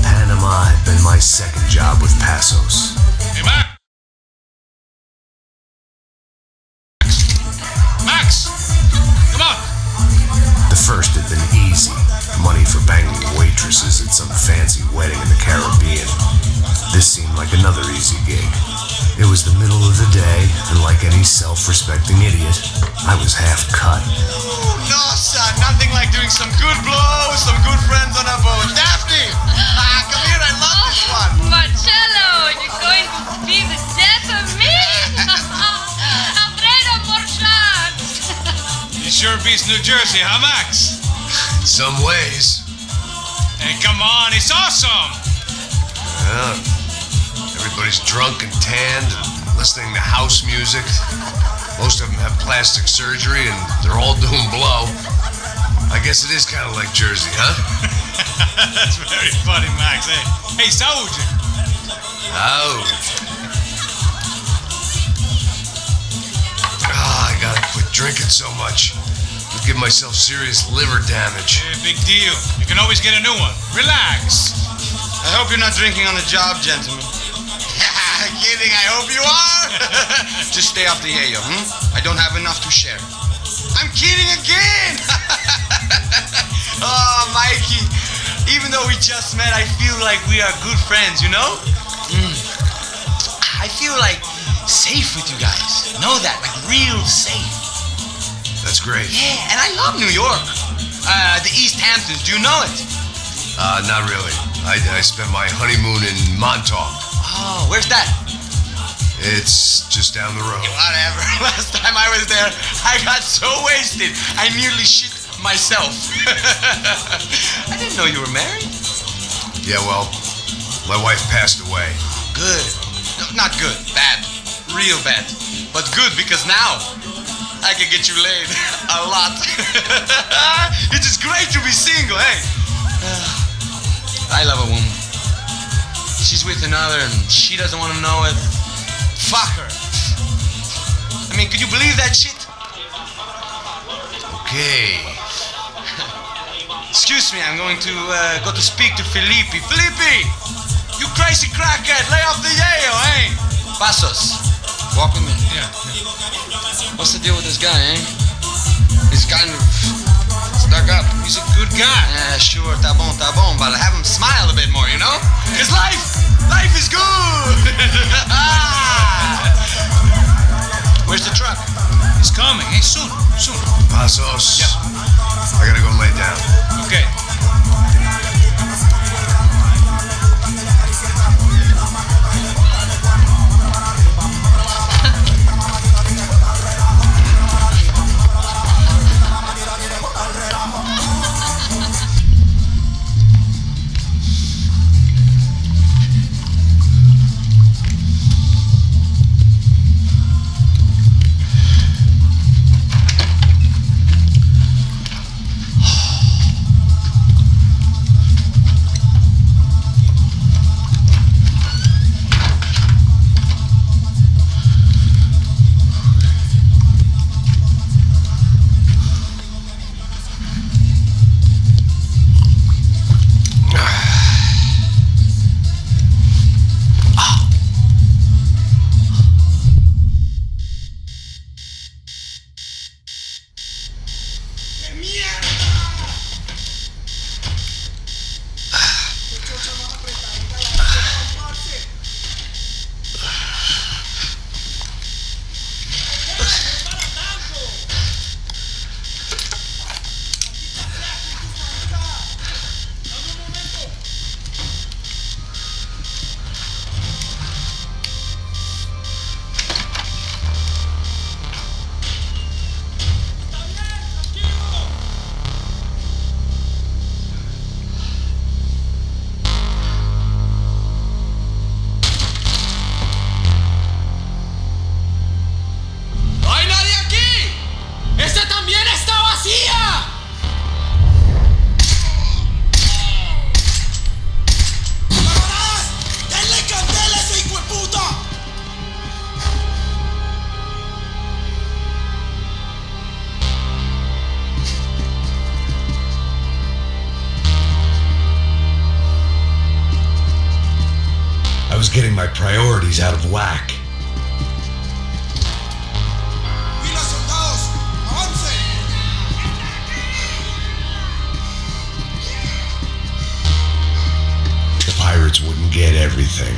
Panama had been my second job with Passos. Hey, Max! Max! Come on! The first had been easy. Money for banging waitresses at some fancy wedding in the Caribbean. This seemed like another easy gig. It was the middle of the day, and like any self-respecting idiot, I was half cut. Ooh, no, son. Nothing like doing some good blows, some good friends on a boat. Daphne! Come here, I love this one. Marcello, you're going to be the death of me? Alfredo, more shots. It sure beats New Jersey, huh, Max? In some ways. Hey, come on, it's awesome! Yeah. Everybody's drunk and tanned and listening to house music. Most of them have plastic surgery and they're all doing blow. I guess it is kind of like Jersey, huh? That's very funny, Max. Hey, Saúde! I gotta quit drinking so much. I'll give myself serious liver damage. Hey, big deal. You can always get a new one. Relax. I hope you're not drinking on the job, gentlemen. Kidding, I hope you are. Just stay off the yayo, I don't have enough to share. I'm kidding again. Oh, Mikey, even though we just met, I feel like we are good friends, you know? I feel like safe with you guys. Know that, like real safe. That's great. Yeah, and I love New York. The East Hamptons, do you know it? Not really. I spent my honeymoon in Montauk. Oh, where's that? It's just down the road. Whatever. Last time I was there, I got so wasted, I nearly shit myself. I didn't know you were married. Yeah, well, my wife passed away. Good. No, not good. Bad. Real bad. But good because now I can get you laid a lot. It's just great to be single, hey? I love a woman. She's with another and she doesn't want to know it. Fuck her. I mean, could you believe that shit? Okay. Excuse me, I'm going to go to speak to Felipe. Felipe! You crazy crackhead, lay off the yayo, eh? Passos, walk with me. Yeah. What's the deal with this guy, eh? He's kind of stuck up. He's a good guy. Yeah, sure, tá bom, but have him smile a bit more, you know? Cause life is good! Where's the truck? He's coming. Hey, soon. Passos. Yeah. I gotta go lay down. Okay. was getting my priorities out of whack. The pirates wouldn't get everything.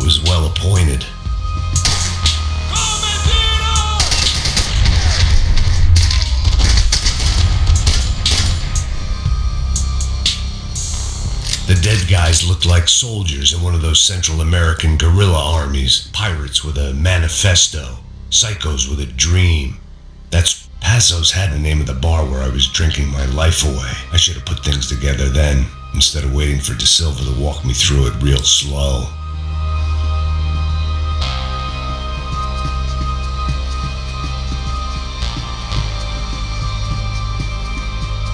Was well appointed. The dead guys looked like soldiers in one of those Central American guerrilla armies. Pirates with a manifesto. Psychos with a dream. That's Passos had the name of the bar where I was drinking my life away. I should have put things together then, instead of waiting for De Silva to walk me through it real slow.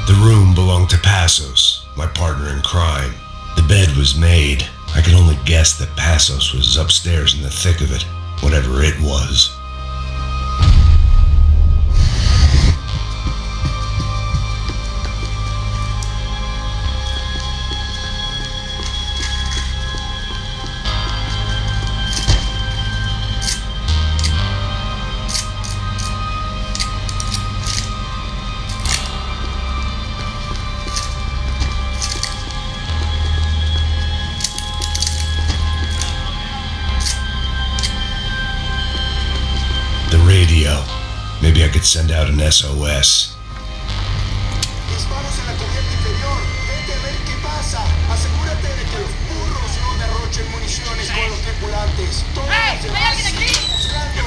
The room belonged to Passos, my partner in crime. The bed was made. I could only guess that Passos was upstairs in the thick of it, whatever it was. Radio. Maybe I could send out an SOS. Disparos en la cubierta inferior. Vete a ver qué pasa. Asegúrate de que los burros no derrochen municiones con los tripulantes. Todos los demás siguen buscando.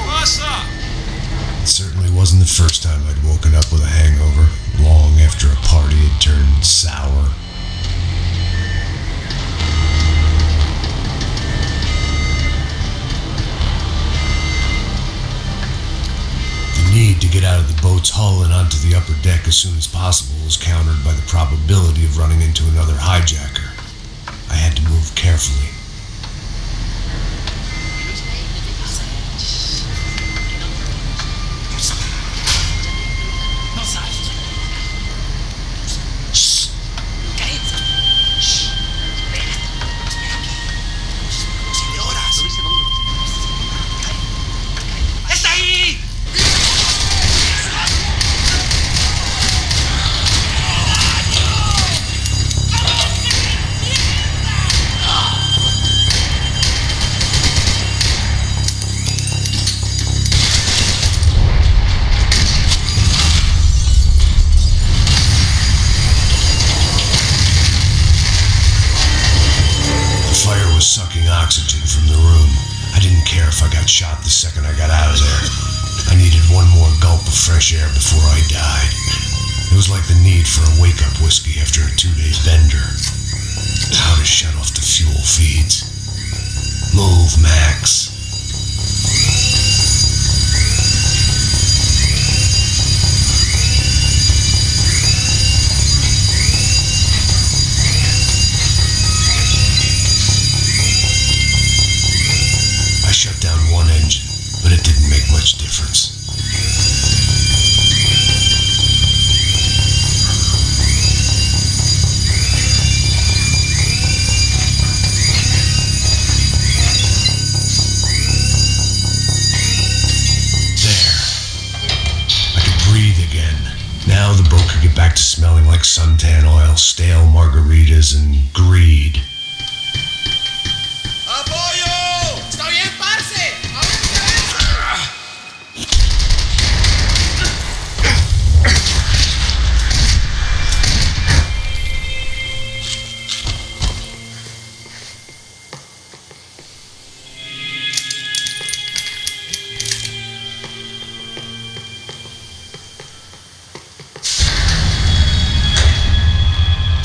It certainly wasn't the first time I'd woken up with a hangover, long after a party had turned sour. The need to get out of the boat's hull and onto the upper deck as soon as possible was countered by the probability of running into another hijacker. I had to move carefully. Sucking oxygen from the room. I didn't care if I got shot the second I got out of there. I needed one more gulp of fresh air before I died. It was like the need for a wake-up whiskey after a 2-day bender. How to shut off the fuel feeds. Move, Max. I shut down one engine, but it didn't make much difference. Now the boat could get back to smelling like suntan oil, stale margaritas, and greed. ¡Apoyo! ¡Está bien, parce!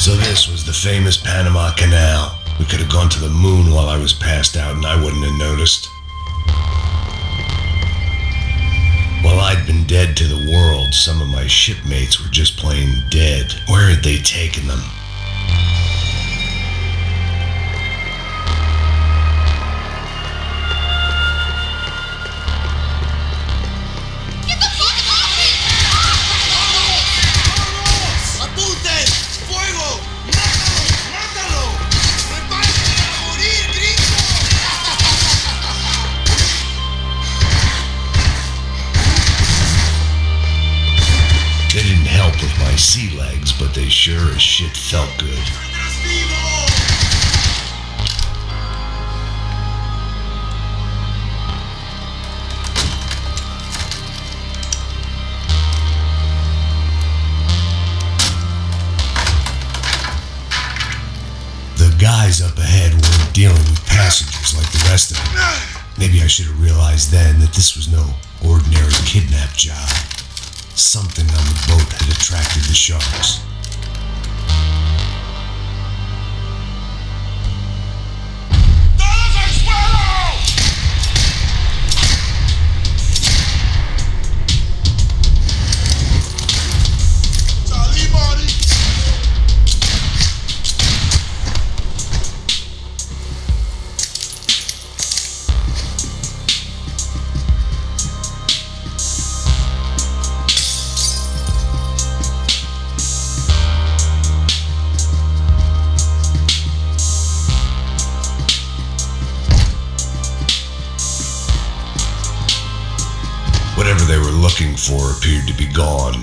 So this was the famous Panama Canal. We could have gone to the moon while I was passed out and I wouldn't have noticed. While I'd been dead to the world, some of my shipmates were just plain dead. Where had they taken them? They didn't help with my sea legs, but they sure as shit felt good. The guys up ahead weren't dealing with passengers like the rest of them. Maybe I should have realized then that this was no ordinary kidnap job. Something on the boat had attracted the sharks. Whatever they were looking for appeared to be gone.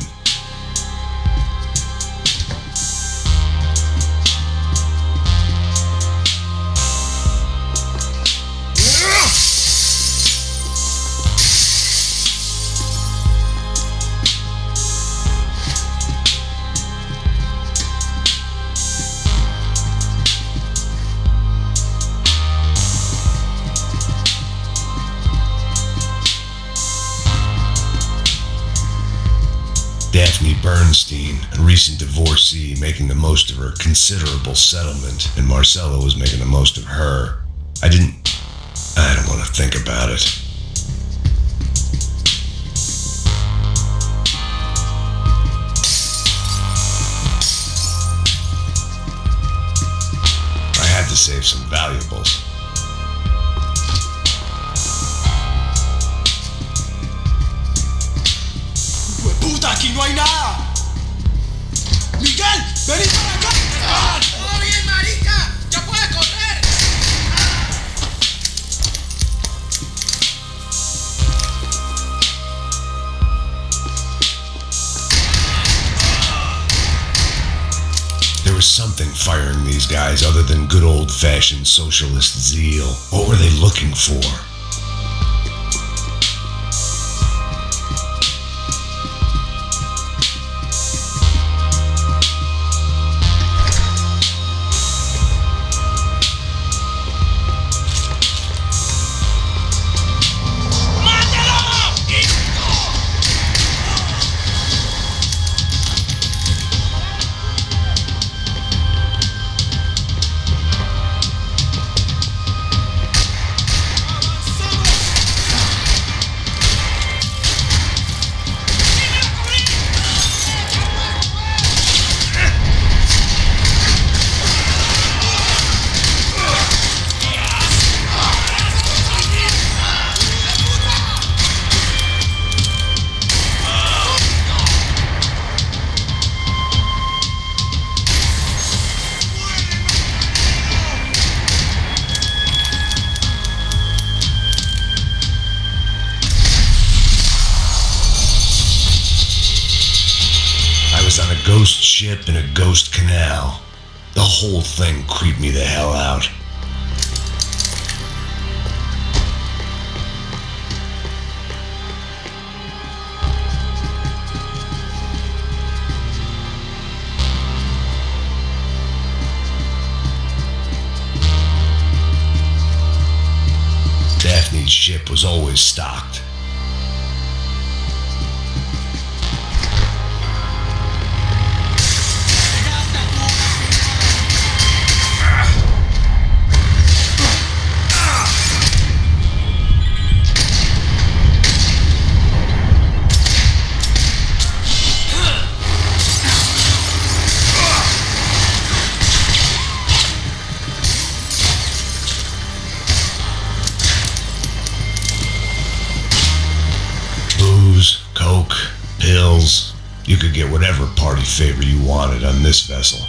Daphne Bernstein, a recent divorcee, making the most of her considerable settlement, and Marcella was making the most of her. I don't want to think about it. I had to save some valuables. ¡Puta, aquí no hay nada! ¡Miguel, vení para acá! ¡Todo bien, marica! ¡Ya puedes correr! There was something firing these guys other than good old-fashioned socialist zeal. What were they looking for? was on a ghost ship in a ghost canal. The whole thing creeped me the hell out. Daphne's ship was always stocked. Coke, pills. You could get whatever party favor you wanted on this vessel.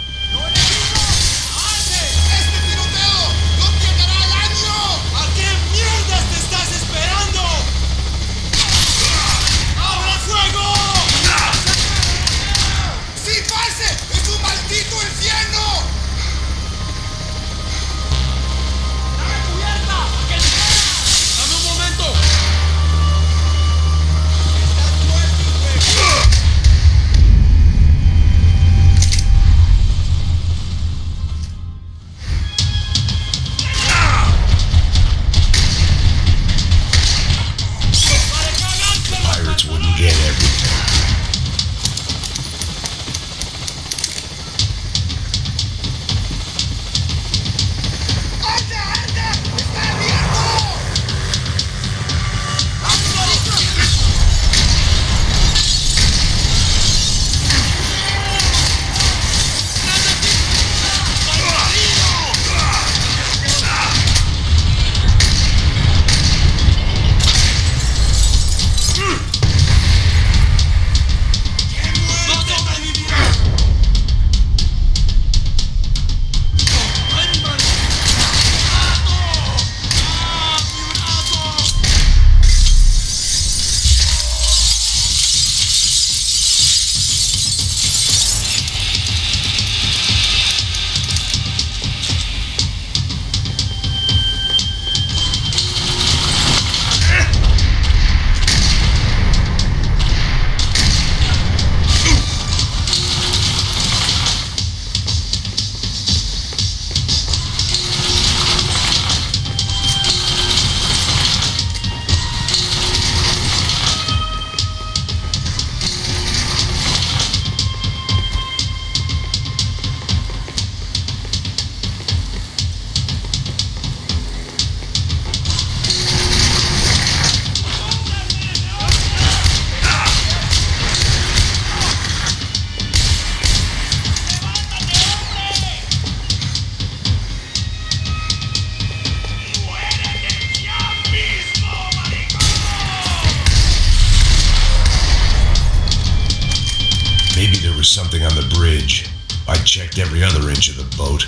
Maybe there was something on the bridge. I checked every other inch of the boat.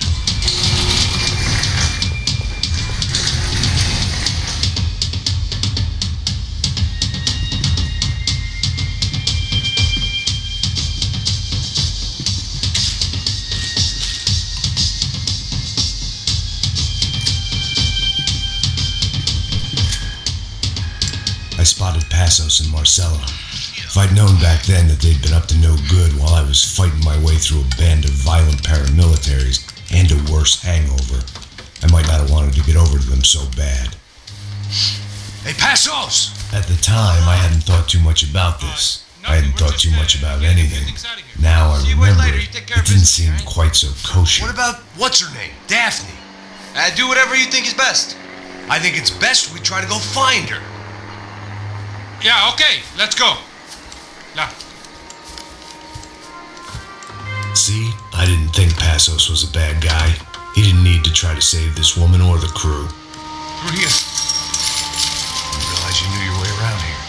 I spotted Passos and Marcelo. If I'd known back then that they'd been up to no good while I was fighting my way through a band of violent paramilitaries and a worse hangover, I might not have wanted to get over to them so bad. Hey, Passos! At the time, I hadn't thought too much about this. I hadn't thought too much about anything. Now I remember it didn't seem quite so kosher. What about what's her name? Daphne. Do whatever you think is best. I think it's best we try to go find her. Yeah, okay, let's go. Now. See, I didn't think Passos was a bad guy. He didn't need to try to save this woman or the crew. Through here. I didn't realize you knew your way around here.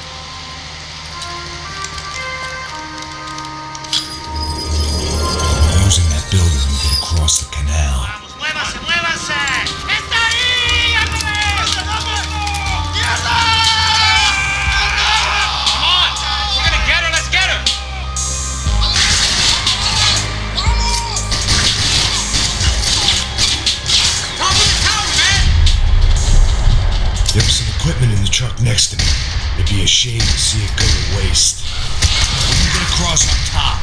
Using that building to get across the canal. Vamos, muévanse, muévanse. ¡Está ahí! ¡Ándale! ¡Mierda! Come on! We're gonna get her, let's get her! truck next to me. It'd be a shame to see it go to waste. When you get across on top.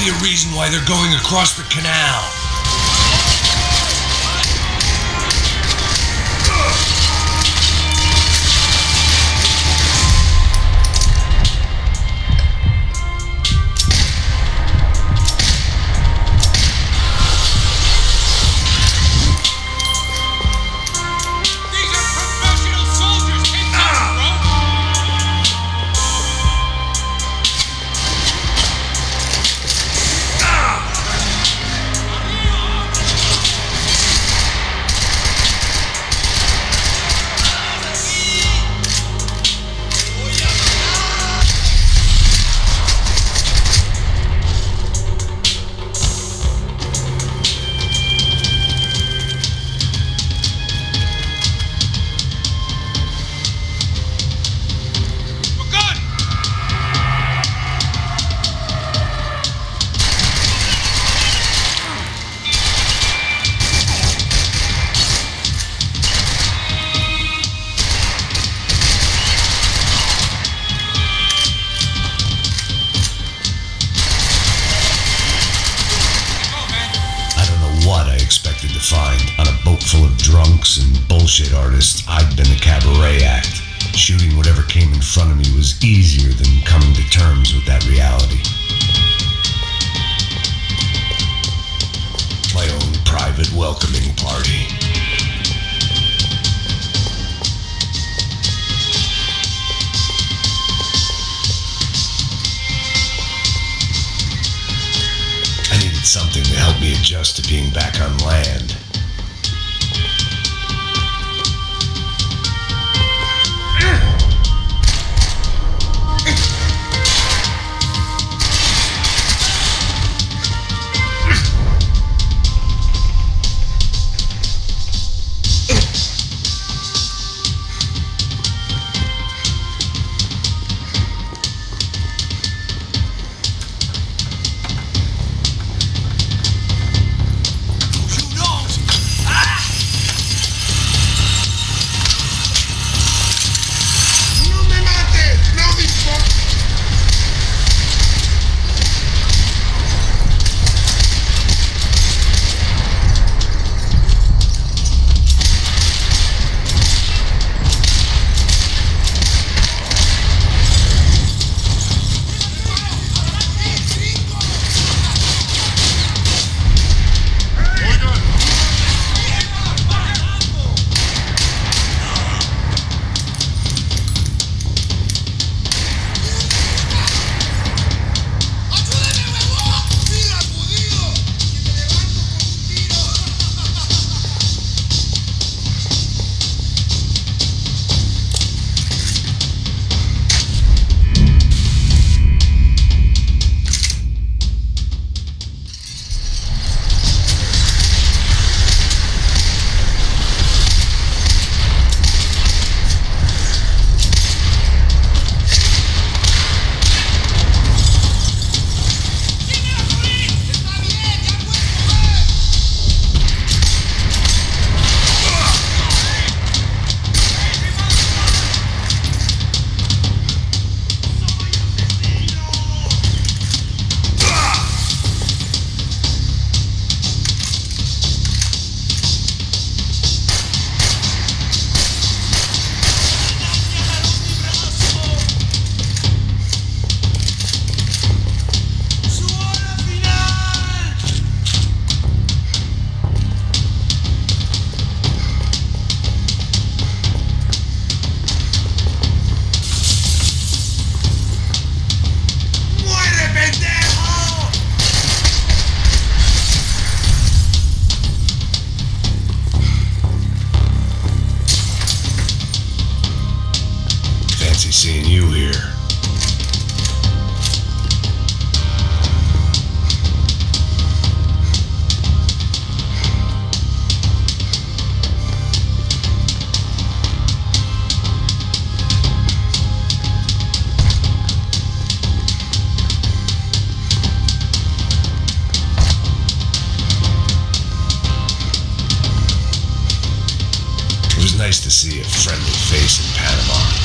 A reason why they're going across the canal. And bullshit artists, I'd been a cabaret act. Shooting whatever came in front of me was easier than coming to terms with that reality. My own private welcoming party. I needed something to help me adjust to being back on land. fancy seeing you here. It was nice to see a friendly face in Panama.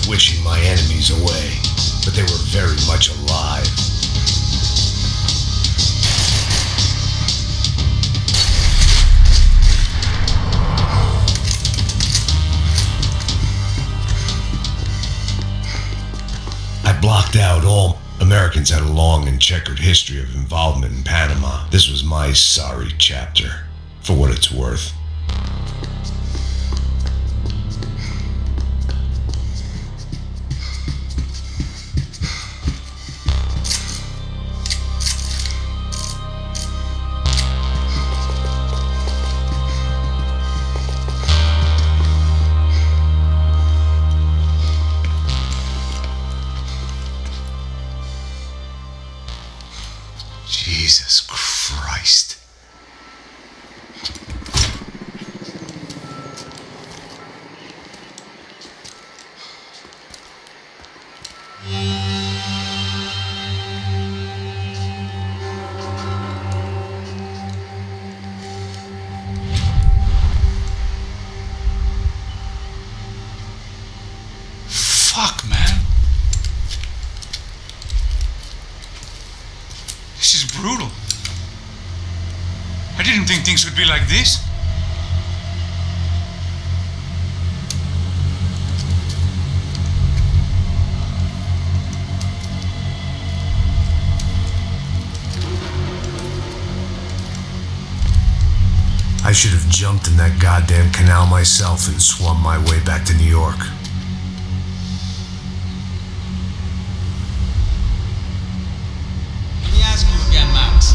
Wishing my enemies away, but they were very much alive. I blocked out all Americans had a long and checkered history of involvement in Panama. This was my sorry chapter, for what it's worth. Jesus Christ. Fuck, man. This is brutal. I didn't think things would be like this. should have jumped in that goddamn canal myself and swum my way back to New York. Let me ask you again, Max.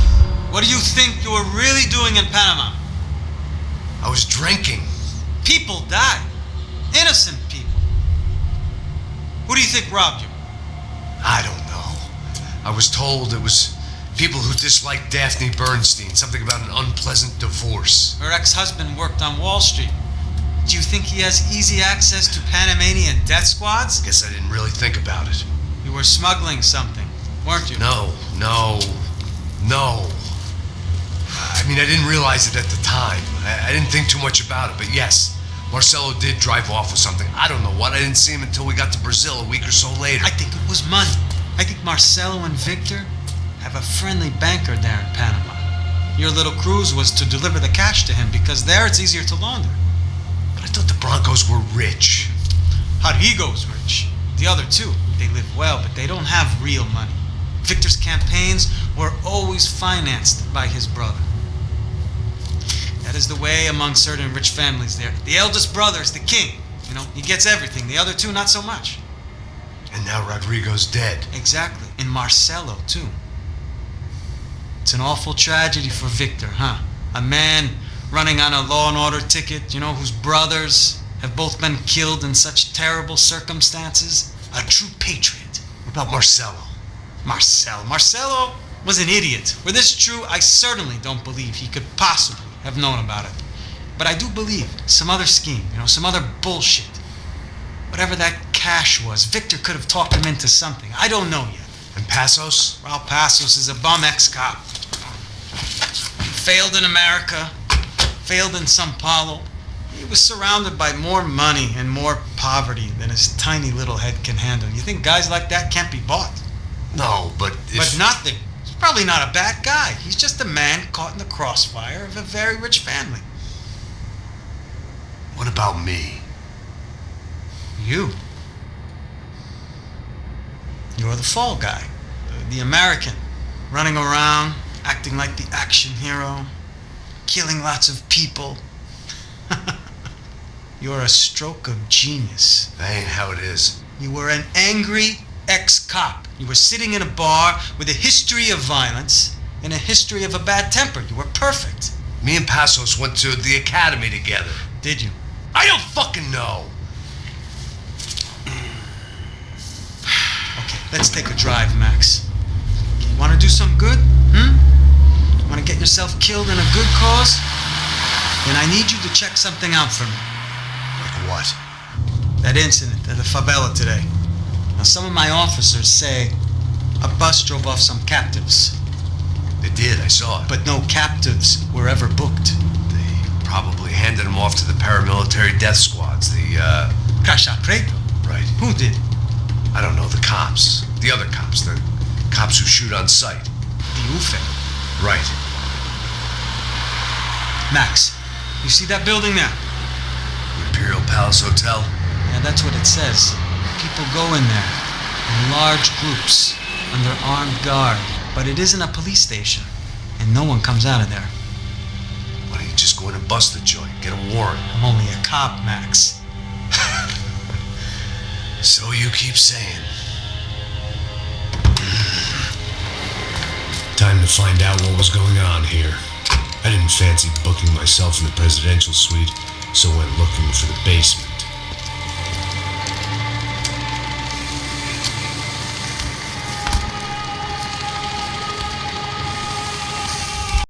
What do you think you were really doing in Panama? I was drinking. People died. Innocent people. Who do you think robbed you? I don't know. I was told it was people who disliked Daphne Bernstein, something about an unpleasant divorce. Her ex-husband worked on Wall Street. Do you think he has easy access to Panamanian death squads? Guess I didn't really think about it. You were smuggling something, weren't you? No. I mean, I didn't realize it at the time. I didn't think too much about it, but yes, Marcelo did drive off with something. I don't know what. I didn't see him until we got to Brazil a week or so later. I think it was money. I think Marcelo and Victor have a friendly banker there in Panama. Your little cruise was to deliver the cash to him because there it's easier to launder. But I thought the Broncos were rich. Rodrigo's rich. The other two, they live well, but they don't have real money. Victor's campaigns were always financed by his brother. That is the way among certain rich families there. The eldest brother is the king. You know, he gets everything. The other two, not so much. And now Rodrigo's dead. Exactly. And Marcelo, too. It's an awful tragedy for Victor, huh? A man running on a law and order ticket, you know, whose brothers have both been killed in such terrible circumstances. A true patriot. What about Marcelo? Marcelo was an idiot. Were this true, I certainly don't believe he could possibly have known about it. But I do believe some other scheme, you know, some other bullshit. Whatever that cash was, Victor could have talked him into something. I don't know yet. And Passos? Well, Passos is a bum ex-cop. Failed in America, failed in São Paulo. He was surrounded by more money and more poverty than his tiny little head can handle. You think guys like that can't be bought? No, but if... But nothing. He's probably not a bad guy. He's just a man caught in the crossfire of a very rich family. What about me? You. You're the fall guy. The American. Running around, acting like the action hero. Killing lots of people. You're a stroke of genius. That ain't how it is. You were an angry ex-cop. You were sitting in a bar with a history of violence and a history of a bad temper. You were perfect. Me and Passos went to the academy together. Did you? I don't fucking know. Okay, let's take a drive, Max. You want to do some good? Want to get yourself killed in a good cause? Then I need you to check something out for me. Like what? That incident at the favela today. Now, some of my officers say a bus drove off some captives. They did, I saw it. But no captives were ever booked. They probably handed them off to the paramilitary death squads, the, Caixa Preto? Right. Who did? I don't know, the cops. The other cops. The cops who shoot on sight. The UFE. Right. Max, you see that building there? The Imperial Palace Hotel? Yeah, that's what it says. People go in there in large groups under armed guard. But it isn't a police station, and no one comes out of there. Why don't you just go in and bust the joint? Get a warrant. I'm only a cop, Max. So you keep saying. Time to find out what was going on here. I didn't fancy booking myself in the presidential suite, so went looking for the basement.